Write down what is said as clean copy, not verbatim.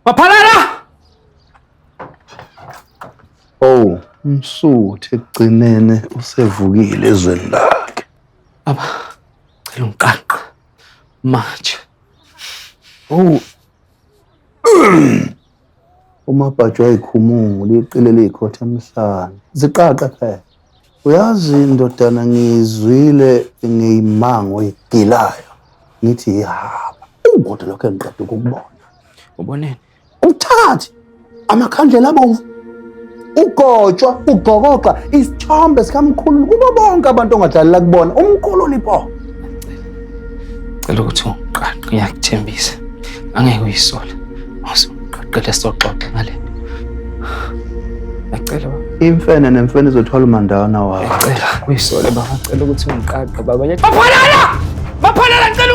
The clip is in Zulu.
Maphalala! Oh, umsuthu ekugcinene usevukile ezweni lakhe. Baba, cela ungiqaqe manje. Oh. Umabhaji wayikhumula iqile likhotha emhlanje. Ziqaqa phela. Uyazi indodana ngizwile ngeyimango egilayo. Ngithi yihaba. Kodwa lokho engiqeda ukubona. Uboneni? Uthathi amakhandlela abomvu. Ugotshwa, ugogoqa isithombe sikamkhulu kubo bonke abantu ongadlalela kubona. Umkhulu lipo. Cela ukuthi ungiqaqe, ngiyakuthembisa. Angeke uyisole. Awusuqaqele soxoxa ngalento. Ngiyacela baba. Imfene nemfene izothwala umandawana wayo. Ngiyacela uyisole baba, ngicela ukuthi ungiqaqe baba. Maphalala! Maphalala, ngicela